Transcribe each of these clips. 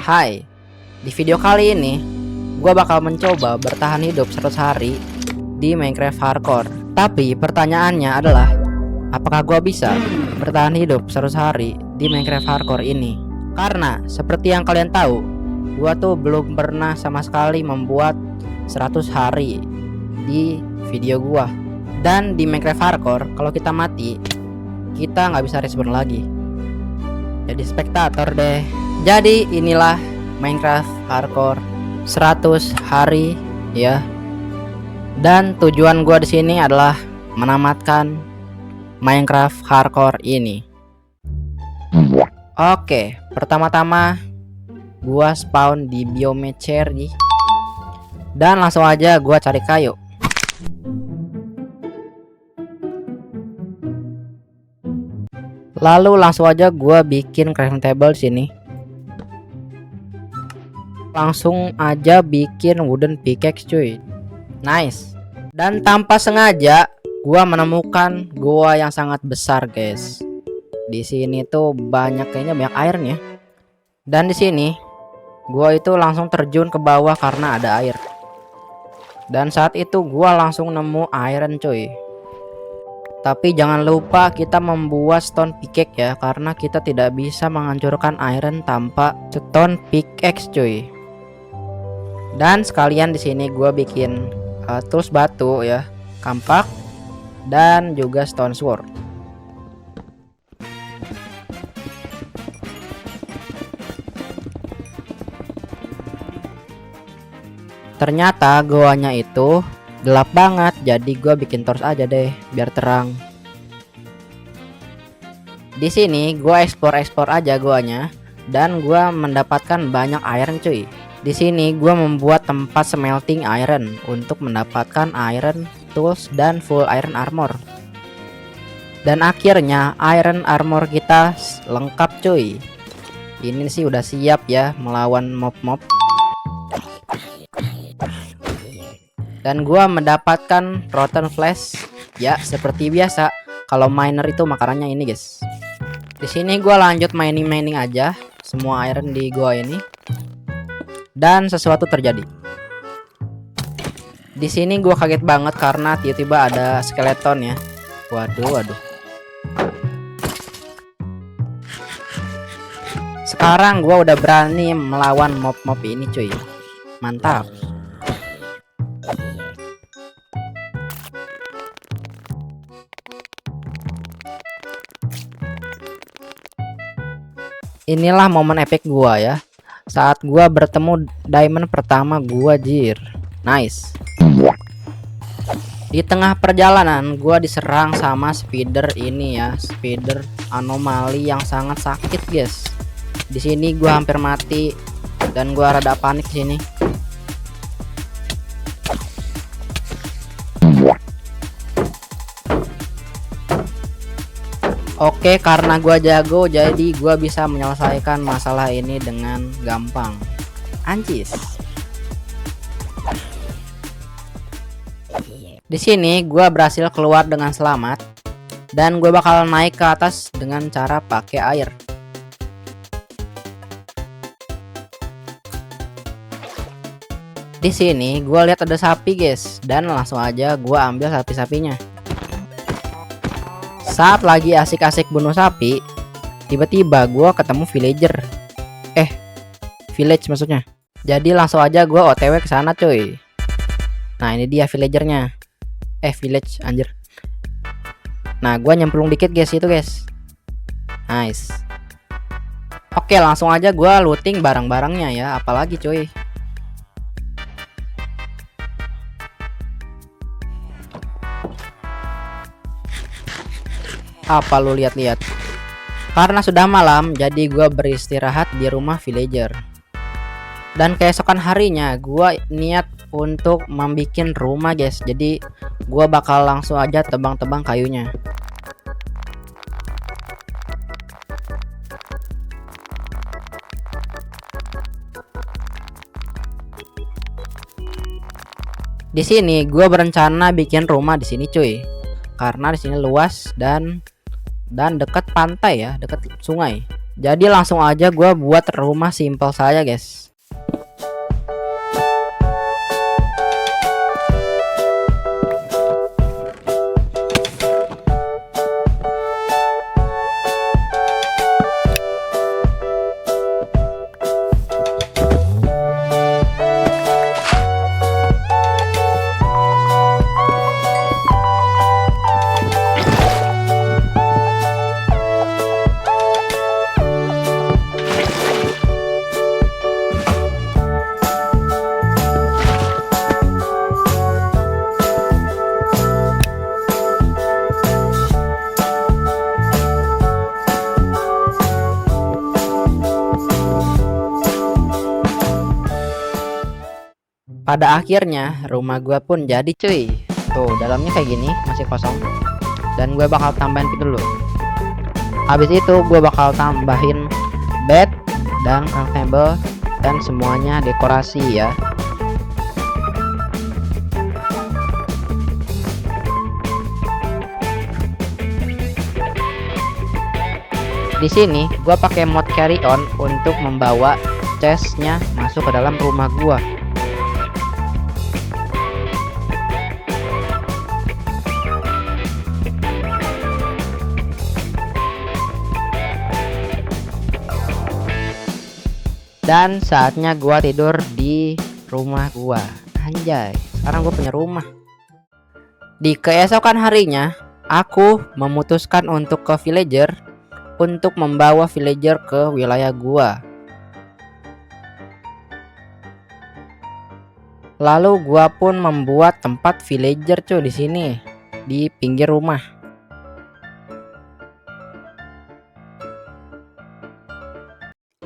Hai, di video kali ini gua bakal mencoba bertahan hidup 100 hari di Minecraft Hardcore. Tapi pertanyaannya adalah, apakah gua bisa bertahan hidup 100 hari di Minecraft Hardcore ini? Karena seperti yang kalian tahu, gua tuh belum pernah sama sekali membuat 100 hari di video gua. Dan di Minecraft Hardcore, kalau kita mati, kita nggak bisa respawn lagi. Jadi spektator deh. Jadi inilah Minecraft Hardcore 100 hari ya. Dan tujuan gua di sini adalah menamatkan Minecraft Hardcore ini. Oke, pertama-tama gua spawn di biome cherry. Dan langsung aja gua cari kayu. Lalu langsung aja gua bikin crafting table di sini. Langsung aja bikin wooden pickaxe cuy. Nice. Dan tanpa sengaja gua menemukan gua yang sangat besar, guys. Di sini tuh kayaknya banyak iron ya. Dan di sini gua itu langsung terjun ke bawah karena ada air. Dan saat itu gua langsung nemu iron cuy. Tapi jangan lupa kita membuat stone pickaxe ya, karena kita tidak bisa menghancurkan iron tanpa stone pickaxe cuy. Dan sekalian di sini gue bikin tools batu ya, kampak dan juga stone sword. Ternyata goanya itu gelap banget, jadi gue bikin torch aja deh biar terang. Di sini gue explore aja goanya dan gue mendapatkan banyak iron cuy. Di sini gue membuat tempat smelting iron untuk mendapatkan iron tools dan full iron armor. Dan akhirnya iron armor kita lengkap cuy. Ini sih udah siap ya melawan mob-mob. Dan gua mendapatkan rotten flesh ya, seperti biasa kalau miner itu makanannya ini guys. Di sini gua lanjut mining aja semua iron di gua ini. Dan sesuatu terjadi. Di sini gua kaget banget karena tiba-tiba ada skeleton ya. Waduh. Sekarang gua udah berani melawan mob-mob ini cuy. Mantap. Inilah momen epic gua ya, saat gua bertemu diamond pertama gua jir. Nice. Di tengah perjalanan gua diserang sama spider ini ya, spider anomali yang sangat sakit guys. Di sini gua hampir mati dan gua rada panik di sini. Oke, karena gua jago jadi gua bisa menyelesaikan masalah ini dengan gampang. Anjis. Di sini gua berhasil keluar dengan selamat dan gua bakal naik ke atas dengan cara pakai air. Di sini gua lihat ada sapi guys dan langsung aja gua ambil sapi-sapinya. Saat lagi asik-asik bunuh sapi, tiba-tiba gue ketemu villager. Village maksudnya. Jadi langsung aja gue OTW ke sana cuy. Nah ini dia villagernya. Village anjir. Nah gue nyemplung dikit guys itu guys. Nice. Oke langsung aja gue looting barang-barangnya ya. Apalagi cuy. Apa lu lihat-lihat? Karena sudah malam, jadi gua beristirahat di rumah villager. Dan keesokan harinya, gua niat untuk membuat rumah guys. Jadi gua bakal langsung aja tebang-tebang kayunya. Di sini gua berencana bikin rumah di sini cuy. Karena di sini luas dan dekat pantai ya, dekat sungai. Jadi langsung aja gua buat rumah simple saja guys. Pada akhirnya rumah gua pun jadi cuy. Tuh dalamnya kayak gini, masih kosong. Dan gue bakal tambahin dulu. Habis itu gue bakal tambahin bed dan craft table dan semuanya dekorasi ya. Di sini gue pakai mod carry on untuk membawa chestnya masuk ke dalam rumah gua. Dan saatnya gua tidur di rumah gua. Anjay, sekarang gua punya rumah. Di keesokan harinya, aku memutuskan untuk ke villager untuk membawa villager ke wilayah gua. Lalu gua pun membuat tempat villager cuy di sini di pinggir rumah.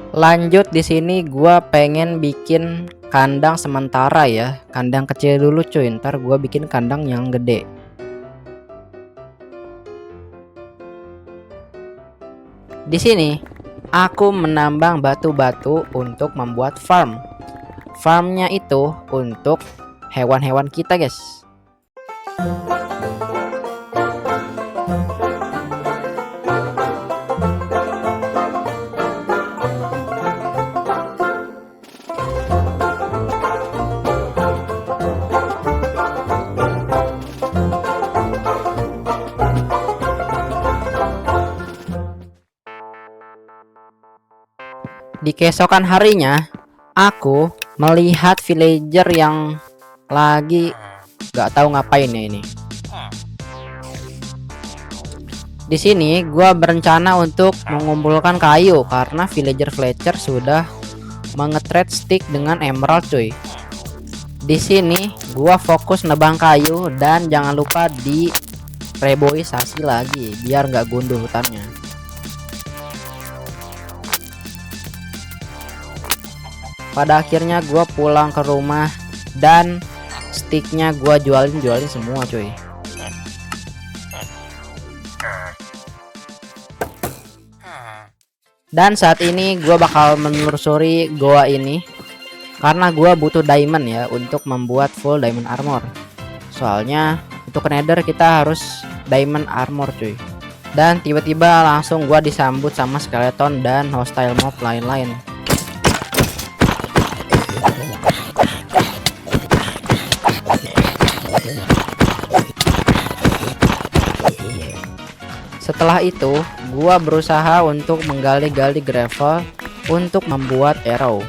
Lanjut di sini gua pengen bikin kandang sementara ya, kandang kecil dulu cuy, ntar gua bikin kandang yang gede. Di sini aku menambang batu-batu untuk membuat farm. Farmnya itu untuk hewan-hewan kita guys. Di keesokan harinya, aku melihat villager yang lagi gak tahu ngapain ya ini. Di sini gua berencana untuk mengumpulkan kayu karena villager Fletcher sudah mengetrade stick dengan emerald cuy. Di sini gua fokus nebang kayu dan jangan lupa di reboisasi lagi biar nggak gundul hutannya. Pada akhirnya gua pulang ke rumah dan sticknya gua jualin semua cuy. Dan saat ini gua bakal menelusuri goa ini karena gua butuh diamond ya untuk membuat full diamond armor. Soalnya untuk nether kita harus diamond armor cuy. Dan tiba-tiba langsung gua disambut sama skeleton dan hostile mob lain-lain. Setelah itu, gua berusaha untuk menggali-gali gravel untuk membuat arrow.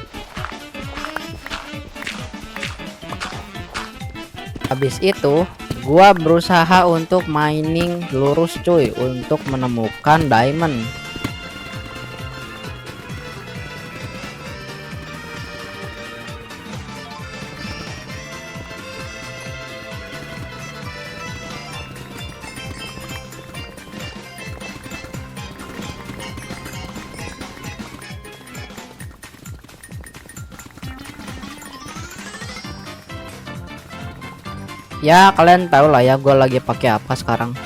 Habis itu, gua berusaha untuk mining lurus cuy untuk menemukan diamond. Ya kalian tahu lah ya gue lagi pakai apa sekarang.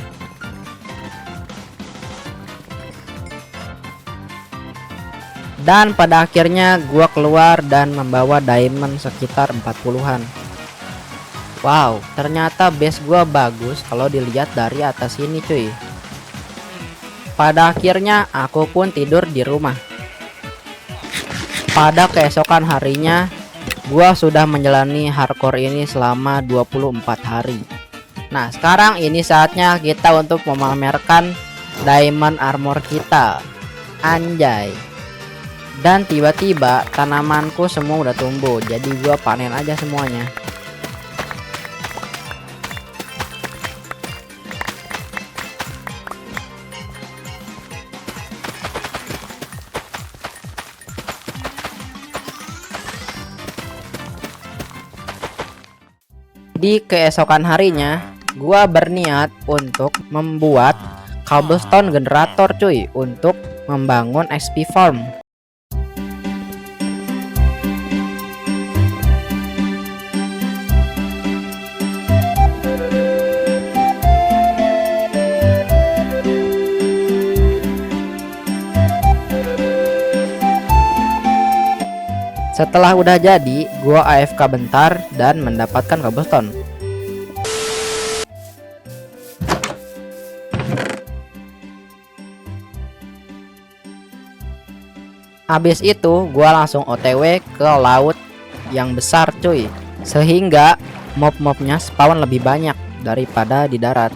Dan pada akhirnya gue keluar dan membawa diamond sekitar 40-an. Wow, ternyata base gue bagus kalau dilihat dari atas ini cuy. Pada akhirnya aku pun tidur di rumah. Pada keesokan harinya, gua sudah menjalani hardcore ini selama 24 hari. Nah, sekarang ini saatnya kita untuk memamerkan diamond armor kita. Anjay. Dan tiba-tiba tanamanku semua udah tumbuh, jadi gua panen aja semuanya. Di keesokan harinya, gua berniat untuk membuat cobblestone generator cuy, untuk membangun XP farm. Setelah udah jadi, gua AFK bentar dan mendapatkan cobblestone. Habis itu, gua langsung OTW ke laut yang besar cuy, sehingga mob-mobnya spawn lebih banyak daripada di darat.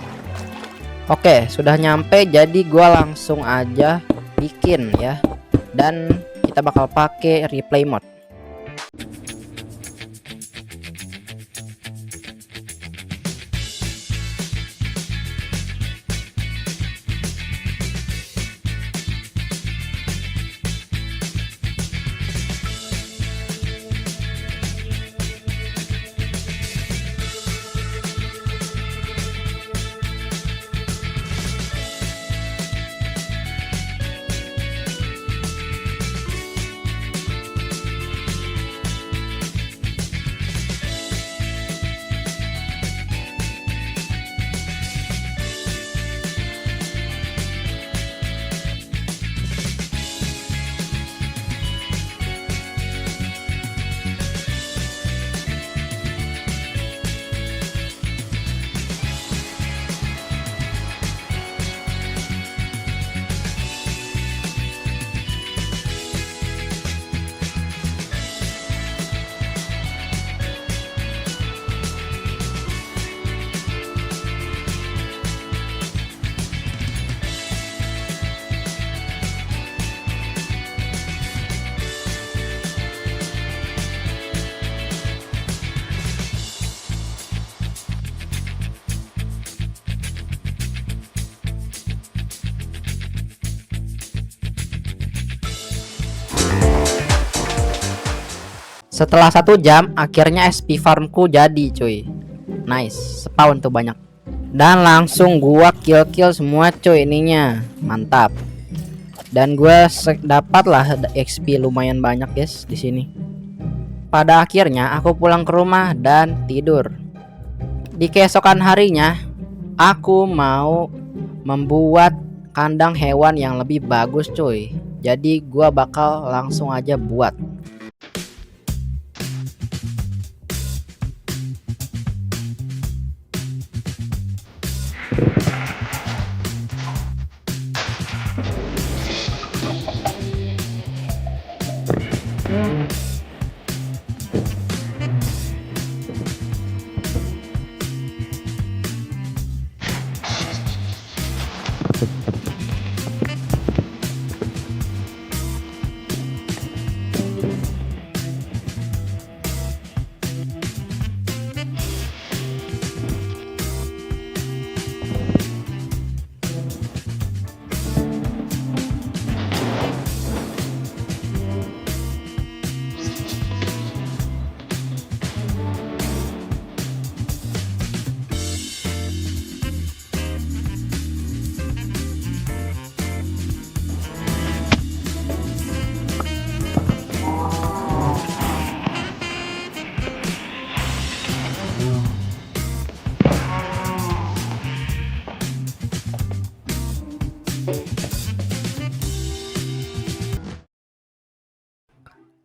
Oke, sudah nyampe, jadi gua langsung aja bikin ya. Dan kita bakal pakai replay mode. Setelah 1 jam, akhirnya SP farmku jadi cuy. Nice, spawn tuh banyak. Dan langsung gua kill semua cuy ininya. Mantap. Dan gua dapat lah XP lumayan banyak guys di sini. Pada akhirnya aku pulang ke rumah dan tidur. Di keesokan harinya, aku mau membuat kandang hewan yang lebih bagus cuy. Jadi gua bakal langsung aja buat.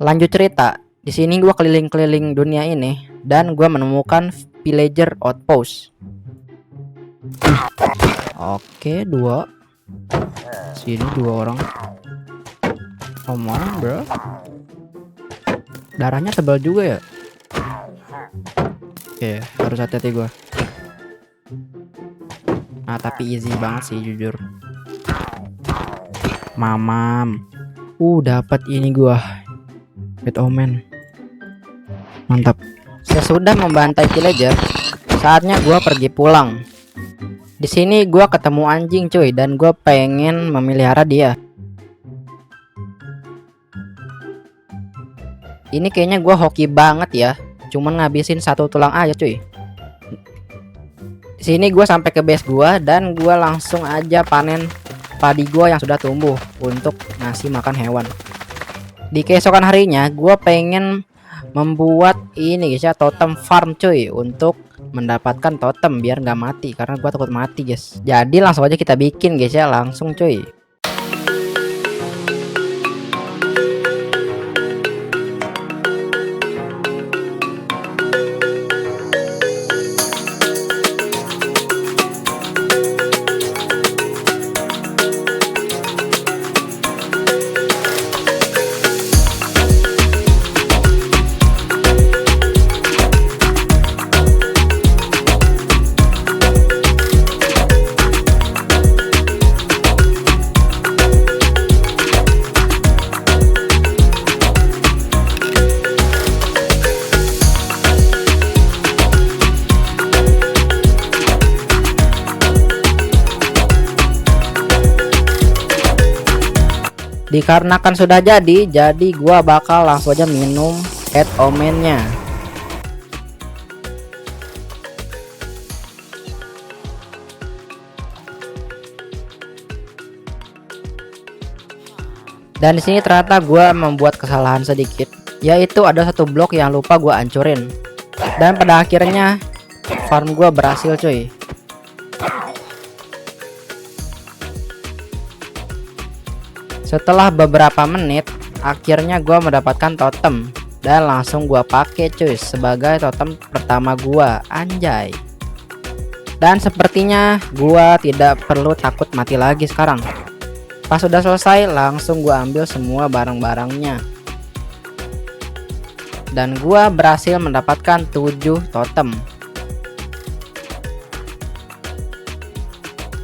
Lanjut cerita. Di sini gua keliling-keliling dunia ini dan gua menemukan villager outpost. Oke, 2. Sini 2 orang. Come on, bro. Darahnya tebal juga ya. Oke, harus hati-hati gua. Nah, tapi easy banget sih jujur. Mamam. Dapat ini gua. Red Omen. Mantap. Sesudah membantai villager, saatnya gua pergi pulang. Di sini gua ketemu anjing cuy dan gua pengen memelihara dia. Ini kayaknya gua hoki banget ya. Cuman ngabisin 1 tulang aja cuy. Di sini gua sampai ke base gua dan gua langsung aja panen padi gua yang sudah tumbuh untuk ngasih makan hewan. Di keesokan harinya gua pengen membuat ini guys ya, totem farm cuy, untuk mendapatkan totem biar nggak mati karena gua takut mati guys. Jadi langsung aja kita bikin guys ya, langsung cuy. Dikarenakan sudah jadi gua bakal langsung aja minum head omennya. Dan di sini ternyata gua membuat kesalahan sedikit, yaitu ada 1 blok yang lupa gua hancurin. Dan pada akhirnya farm gua berhasil cuy. Setelah beberapa menit, akhirnya gua mendapatkan totem dan langsung gua pakai cuy sebagai totem pertama gua, anjay. Dan sepertinya gua tidak perlu takut mati lagi sekarang. Pas sudah selesai, langsung gua ambil semua barang-barangnya. Dan gua berhasil mendapatkan 7 totem.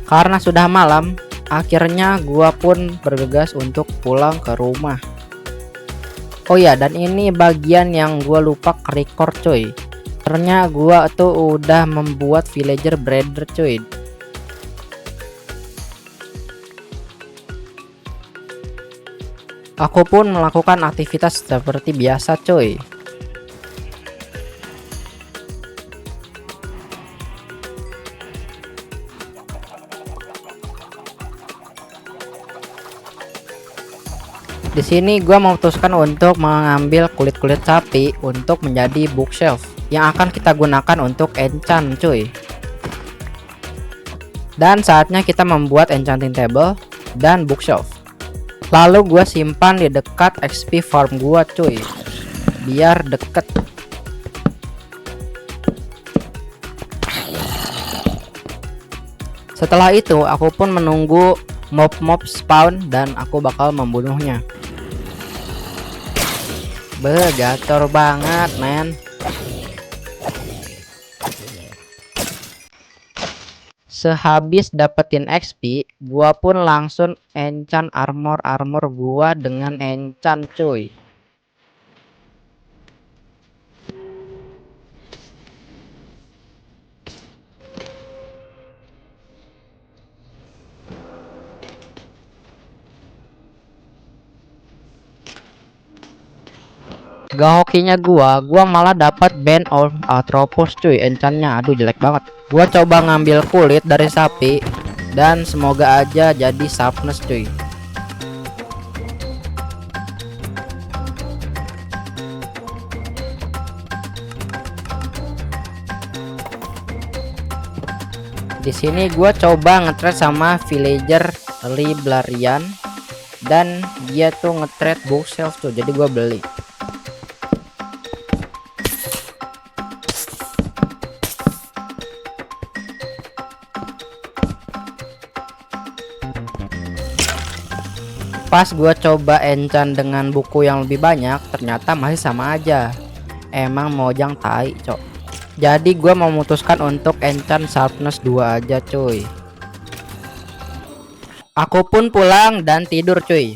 Karena sudah malam, akhirnya gua pun bergegas untuk pulang ke rumah. Oh ya, dan ini bagian yang gua lupa record cuy. Ternyata gua tuh udah membuat villager breeder cuy. Aku pun melakukan aktivitas seperti biasa cuy. Di sini gua memutuskan untuk mengambil kulit-kulit sapi untuk menjadi bookshelf yang akan kita gunakan untuk enchant cuy. Dan saatnya kita membuat enchanting table dan bookshelf. Lalu gua simpan di dekat XP farm gua cuy, biar deket. Setelah itu aku pun menunggu mob-mob spawn dan aku bakal membunuhnya. Gator banget men. Sehabis dapetin XP, gua pun langsung enchant armor gua dengan enchant cuy. Gak hokinya gua malah dapat band of Atropos cuy, enchantnya. Aduh jelek banget. Gua coba ngambil kulit dari sapi dan semoga aja jadi sharpness cuy. Di sini gua coba nge-trade sama villager Librarian dan dia tuh nge-trade bookshelf tuh, jadi gua beli. Pas gua coba enchant dengan buku yang lebih banyak, ternyata masih sama aja. Emang Mojang tai, cok. Jadi gua memutuskan untuk enchant sharpness 2 aja, cuy. Aku pun pulang dan tidur, cuy.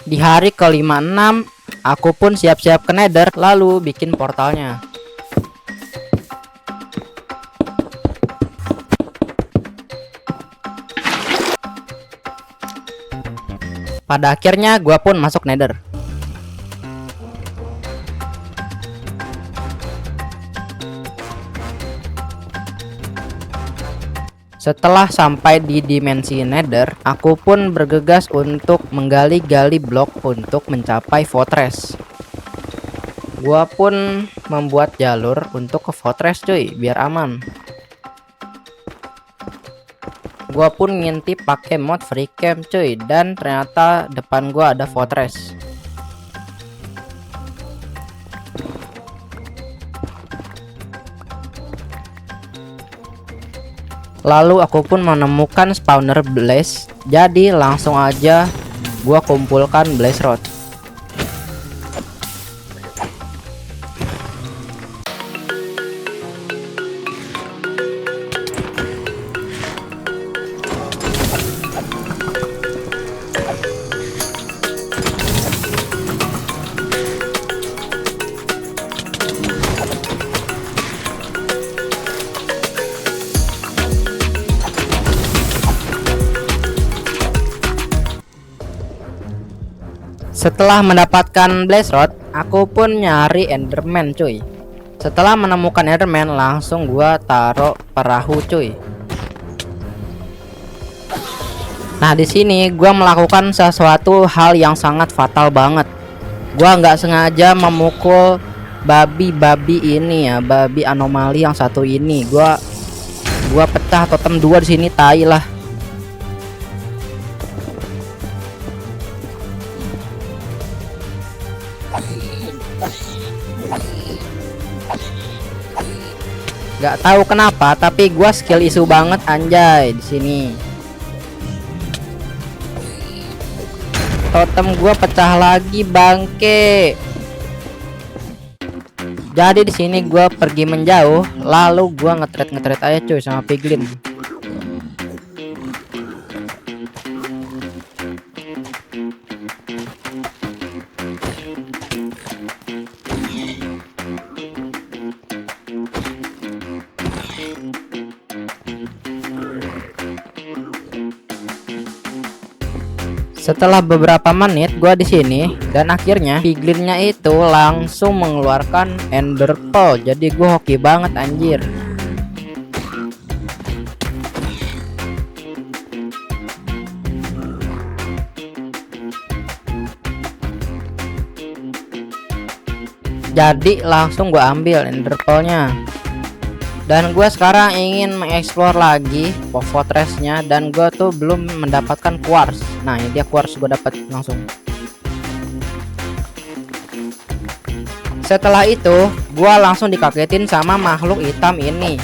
Di hari ke-56, aku pun siap-siap ke Nether, lalu bikin portalnya. Pada akhirnya gua pun masuk Nether. Setelah sampai di dimensi Nether, aku pun bergegas untuk menggali-gali blok untuk mencapai fortress. Gua pun membuat jalur untuk ke fortress, cuy, biar aman. Gua pun ngintip pakai mod free camp, cuy, dan ternyata depan gua ada fortress. Lalu aku pun menemukan spawner blaze, jadi langsung aja gua kumpulkan blaze rod. Setelah mendapatkan blaze rod, aku pun nyari enderman, cuy. Setelah menemukan enderman, langsung gua taruh perahu, cuy. Nah, di sini gua melakukan sesuatu hal yang sangat fatal banget. Gua nggak sengaja memukul babi ini ya, babi anomali yang satu ini. Gua pecah totem 2 di sini, tai lah. Gak tahu kenapa, tapi gua skill isu banget anjay di sini. Totem gua pecah lagi, bangke. Jadi di sini gua pergi menjauh, lalu gua ngetret aja, cuy, sama piglin. Setelah beberapa menit gua di sini, dan akhirnya piglinnya itu langsung mengeluarkan ender pearl. Jadi gua hoki banget anjir. Jadi langsung gua ambil ender pearlnya. Dan gue sekarang ingin mengeksplor lagi fortressnya, dan gue tuh belum mendapatkan quartz. Nah, ini dia quartz, gue dapat langsung. Setelah itu gue langsung dikagetin sama makhluk hitam ini.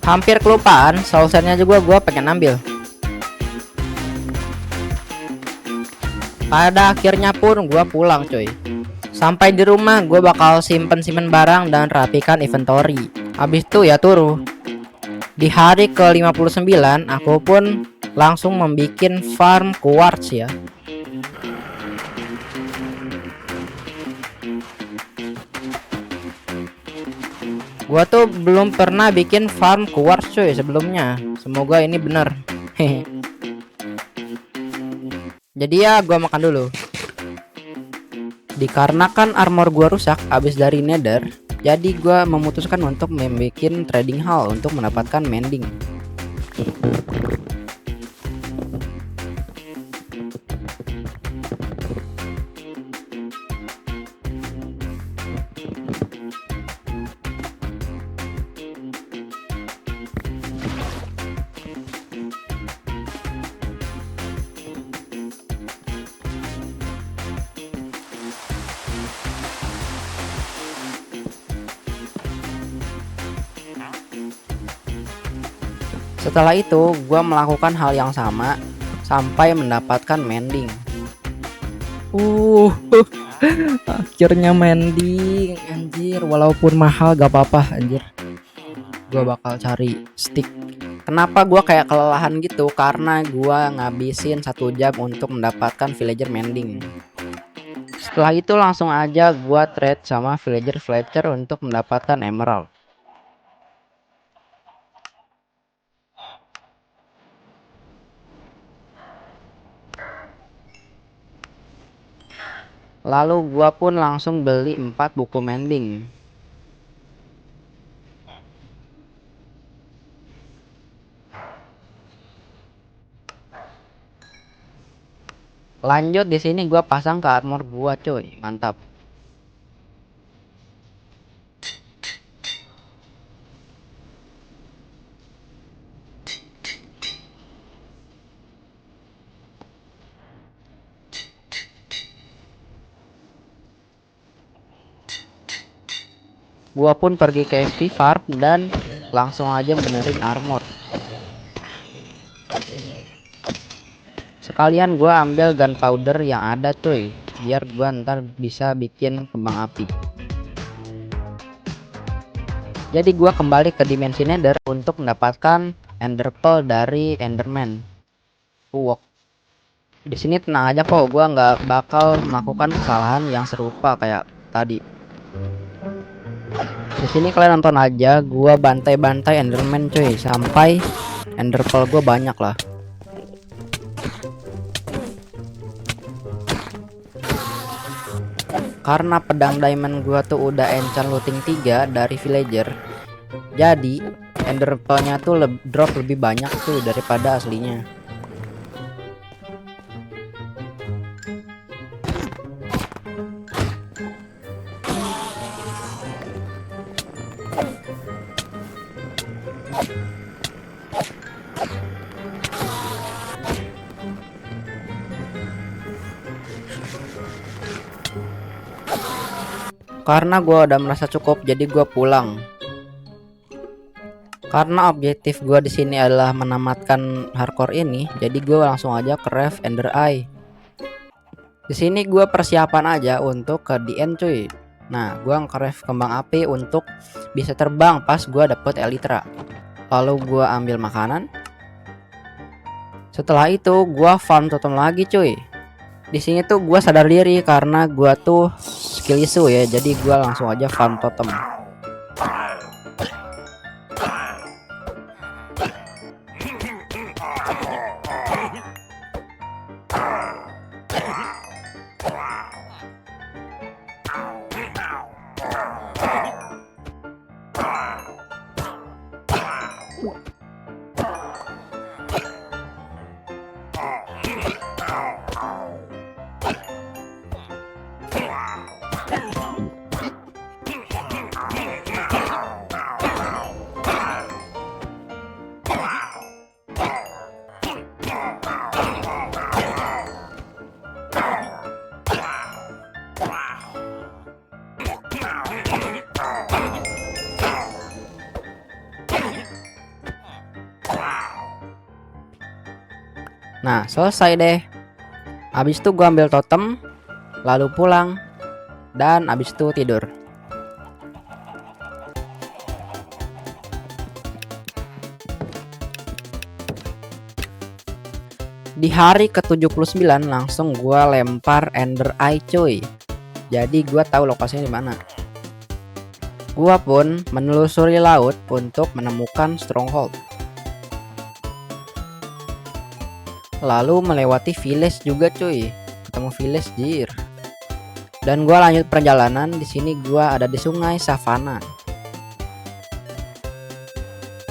Hampir kelupaan, sausernya juga gue pengen ambil. Pada akhirnya pun gue pulang, cuy. Sampai di rumah gue bakal simpen barang dan rapikan inventory. Habis itu ya turu. Di hari ke-59 aku pun langsung membuat farm quartz ya. Gua tuh belum pernah bikin farm quartz, cuy, sebelumnya. Semoga ini bener. Jadi ya gua makan dulu. Dikarenakan armor gua rusak abis dari nether, jadi gua memutuskan untuk membuat trading hall untuk mendapatkan mending. Setelah itu gua melakukan hal yang sama. sampai mendapatkan mending. Akhirnya mending, anjir. Walaupun mahal gak apa-apa, anjir. Gua bakal cari stick. Kenapa gua kayak kelelahan gitu? Karena gua ngabisin 1 jam untuk mendapatkan villager mending. Setelah itu langsung aja gua trade sama villager Fletcher untuk mendapatkan emerald. Lalu gua pun langsung beli 4 buku mending. Lanjut di sini gua pasang ke armor gua, cuy. Mantap. Gua pun pergi ke FP Farm dan langsung aja benerin armor. Sekalian gua ambil gunpowder yang ada, cuy, biar gua ntar bisa bikin kembang api. Jadi gua kembali ke dimensi nether untuk mendapatkan ender pearl dari enderman. Di sini tenang aja kok, gua nggak bakal melakukan kesalahan yang serupa kayak tadi. Di sini kalian nonton aja, gua bantai-bantai enderman, cuy, sampai ender pearl gua banyak lah. Karena pedang diamond gua tuh udah enchant looting 3 dari villager, jadi ender pearl-nya tuh drop lebih banyak tuh daripada aslinya. Karena gua udah merasa cukup, jadi gua pulang. Karena objektif gua di sini adalah menamatkan hardcore ini, jadi gua langsung aja ke craft ender eye. Di sini gua persiapan aja untuk ke DN, cuy. Nah, gua nge-craft kembang api untuk bisa terbang pas gua dapet elytra. Lalu gua ambil makanan. Setelah itu gua farm totem lagi, cuy. Di sini tuh gua sadar diri karena gua tuh skill isu ya, jadi gua langsung aja farm totem. Nah, selesai deh. Habis itu gua ambil totem, lalu pulang, dan habis itu tidur. Di hari ke-79 langsung gua lempar ender eye, cuy. Jadi gua tahu lokasinya di mana. Gua pun menelusuri laut untuk menemukan stronghold. Lalu melewati village juga, cuy. Ketemu village, jir. Dan gua lanjut perjalanan. Di sini gua ada di sungai savana.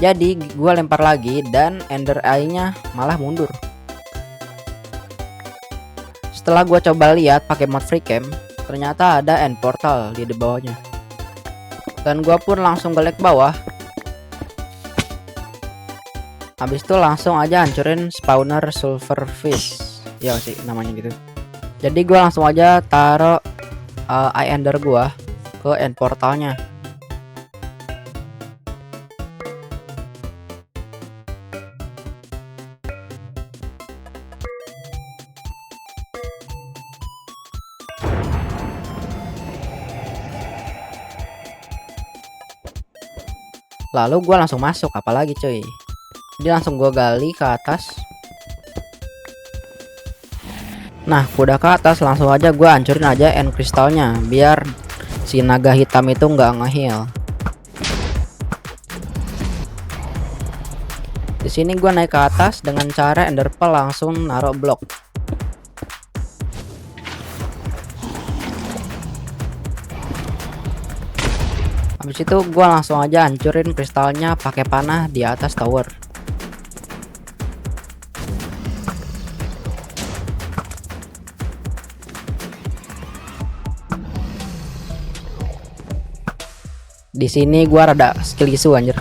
Jadi gua lempar lagi dan ender eye-nya malah mundur. Setelah gua coba lihat pakai mod free camp, ternyata ada end portal di bawahnya. Dan gua pun langsung balik bawah. Habis itu langsung aja hancurin spawner silverfish. Ya sih namanya gitu. Jadi gua langsung aja taruh eye ender gua ke end portalnya. Lalu gua langsung masuk, apalagi cuy. Jadi langsung gua gali ke atas. Nah, udah ke atas, langsung aja gua hancurin aja end kristalnya biar si naga hitam itu nggak nge-heal. Di sini gua naik ke atas dengan cara ender pearl langsung naruh blok. Habis itu gua langsung aja hancurin kristalnya pakai panah di atas tower. Di sini gua rada skill isu anjir.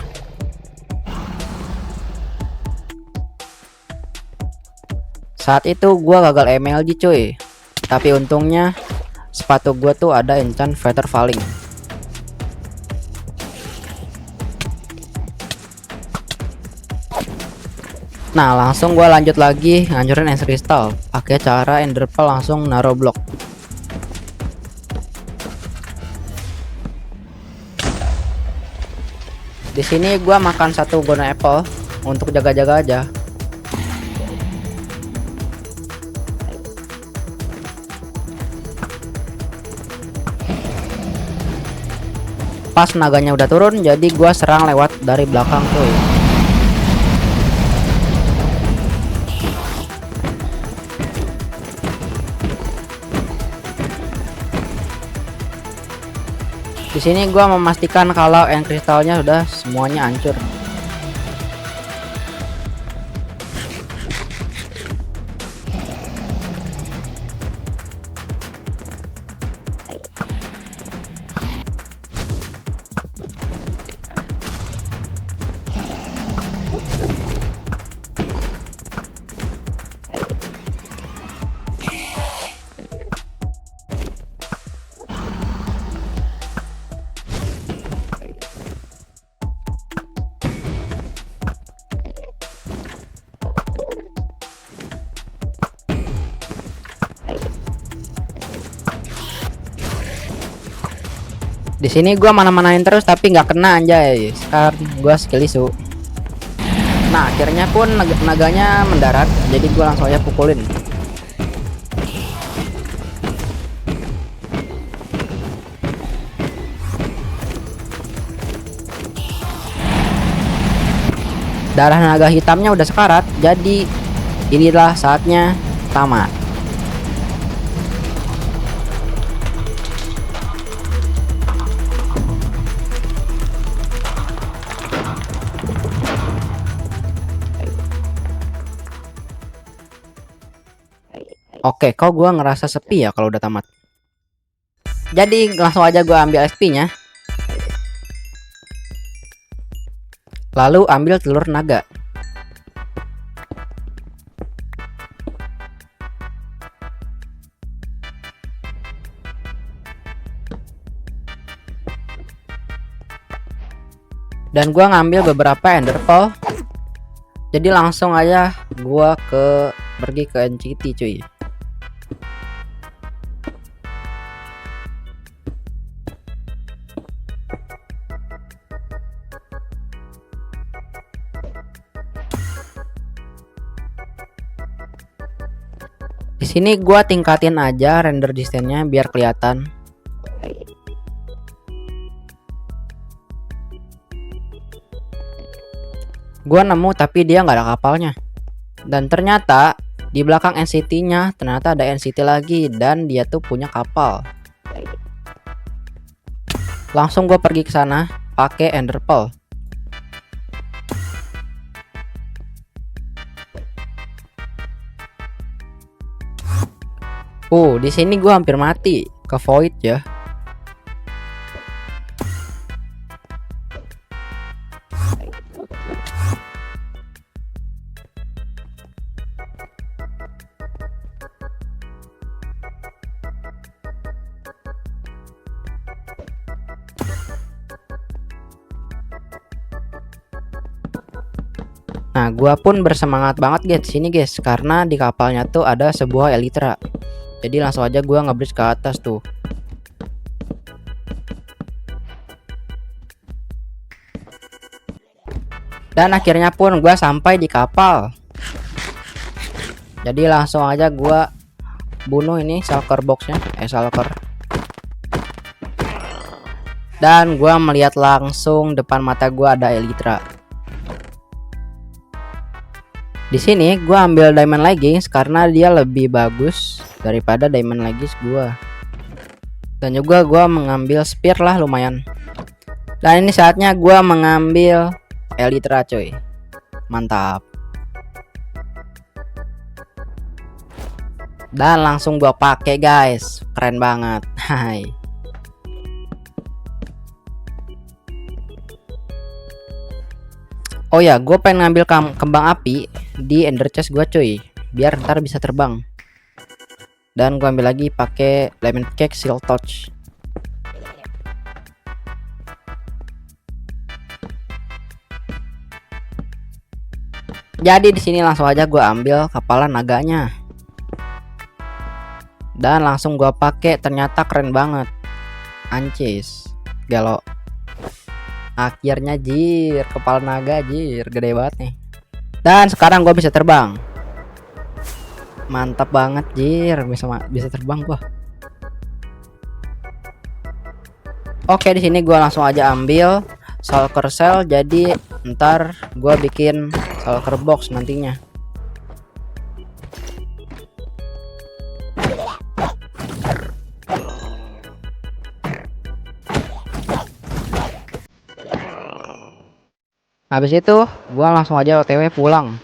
Saat itu gua gagal MLG cuy. Tapi untungnya sepatu gua tuh ada enchant Feather Falling. Nah, langsung gua lanjut lagi ngancurin es kristal pakai cara ender pearl langsung naruh blok. Di sini gua makan satu golden apple untuk jaga-jaga aja. Pas naganya udah turun, jadi gua serang lewat dari belakang cuy. Di sini gua memastikan kalau end kristalnya sudah semuanya hancur. Di sini gua mana-manain terus tapi nggak kena anjay. Sekarang gua skill isu. Nah, akhirnya pun naganya mendarat, jadi gua langsung aja pukulin. Darah naga hitamnya udah sekarat, jadi inilah saatnya tamat. Oke, kok gua ngerasa sepi ya kalau udah tamat. Jadi langsung aja gua ambil SP-nya. Lalu ambil telur naga. Dan gua ngambil beberapa ender pearl. Jadi langsung aja gua pergi ke NCT cuy. Di sini gua tingkatin aja render distance-nya biar kelihatan. Gua nemu tapi dia nggak ada kapalnya. Dan ternyata di belakang NCT-nya ternyata ada NCT lagi dan dia tuh punya kapal. Langsung gua pergi ke sana pakai ender pearl. Di sini gua hampir mati ke void ya. Nah, gua pun bersemangat banget guys sini guys karena di kapalnya tuh ada sebuah elytra. Jadi langsung aja gua nge-bridge ke atas tuh. Dan akhirnya pun gua sampai di kapal. Jadi langsung aja gua bunuh ini shulker boxnya, shulker. Dan gua melihat langsung depan mata gua ada elytra. Di sini gua ambil diamond leggings karena dia lebih bagus daripada diamond leggings gua. Dan juga gua mengambil spear lah, lumayan. Dan ini saatnya gua mengambil elytra coy. Mantap. Dan langsung gua pakai guys, keren banget. Hai. Oh ya, gue pengen ngambil kembang api di ender chest gua cuy, biar ntar bisa terbang. Dan gua ambil lagi pakai lemon cake seal touch. Jadi di sini langsung aja gua ambil kapalan naganya. Dan langsung gua pakai, ternyata keren banget. Ancis, gelo. Akhirnya jir, kepala naga jir, gede banget nih. Dan sekarang gua bisa terbang. Mantap banget jir, bisa terbang gua. Oke, di sini gua langsung aja ambil shulker shell, jadi ntar gua bikin shulker box nantinya. Habis itu gua langsung aja OTW pulang.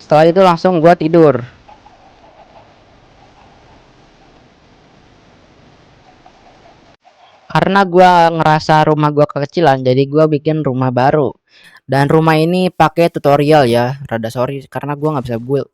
Setelah itu langsung gua tidur. Karena gua ngerasa rumah gua kekecilan, jadi gua bikin rumah baru. Dan rumah ini pakai tutorial ya. Rada sorry karena gua nggak bisa build.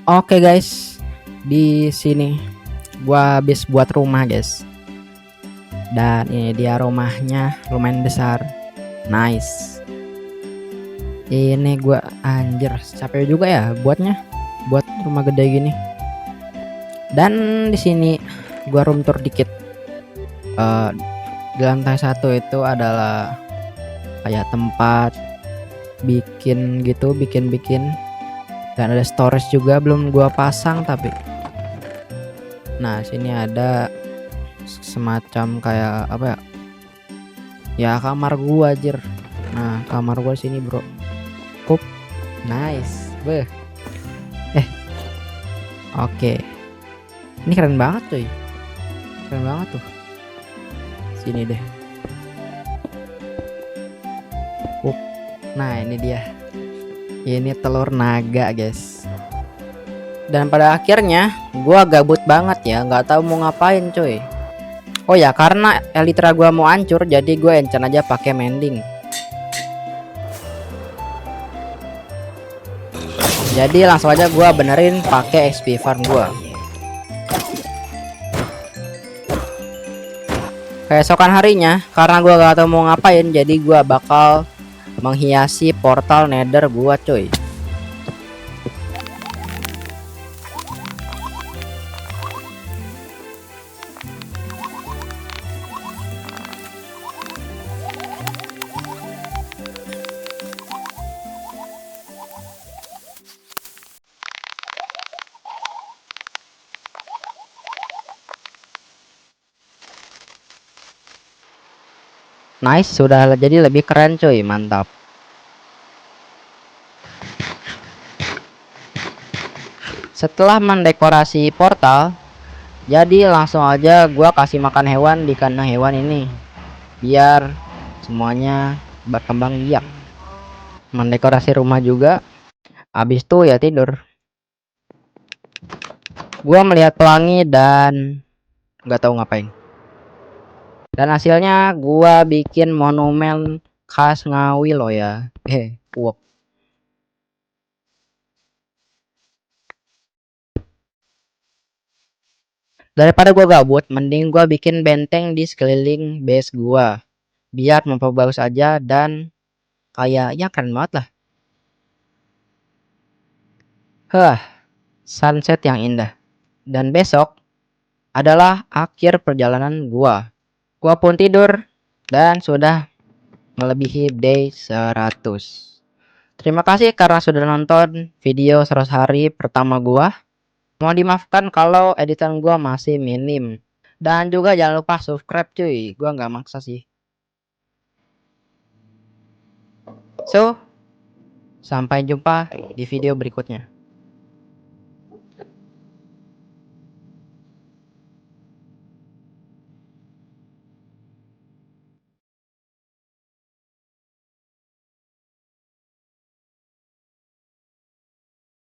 Oke guys, di sini gua habis buat rumah guys. Dan ini dia rumahnya, lumayan besar. Nice. Ini gua anjir capek juga ya buatnya, buat rumah gede gini. Dan di sini gua room tour dikit. Di lantai 1 itu adalah kayak tempat bikin gitu, bikin. Dan ada storage juga, belum gua pasang tapi Nah, sini ada semacam kayak apa ya? Ya kamar gua anjir. Nah, kamar gua sini, Bro. Up. Nice. Beh. Oke. Ini keren banget, cuy. Keren banget tuh. Sini deh. Up. Nah, ini dia. Ini telur naga, guys. Dan pada akhirnya gua gabut banget ya, nggak tahu mau ngapain, cuy. Oh ya, karena Elytra gua mau hancur, jadi gue enchant aja pakai mending. Jadi langsung aja gua benerin pakai XP farm gua. Keesokan harinya, karena gua gak tahu mau ngapain, jadi gua bakal menghiasi portal nether gua, cuy. Nice, sudah jadi lebih keren, cuy. Mantap. Setelah mendekorasi portal, jadi langsung aja gua kasih makan hewan di kandang hewan ini, biar semuanya berkembang biak. Mendekorasi rumah juga. Habis itu ya tidur. Gua melihat pelangi dan nggak tahu ngapain. Dan hasilnya gua bikin monumen khas Ngawi loh ya. Wow. Daripada gua gabut, mending gua bikin benteng di sekeliling base gua, biar memperbagus aja dan kayaknya keren banget lah. Sunset yang indah. Dan besok adalah akhir perjalanan gua. Gua pun tidur dan sudah melebihi day 100. Terima kasih karena sudah nonton video 100 hari pertama gua. Mohon dimaafkan kalau editan gua masih minim. Dan juga jangan lupa subscribe, cuy. Gua nggak maksa sih. So, sampai jumpa di video berikutnya.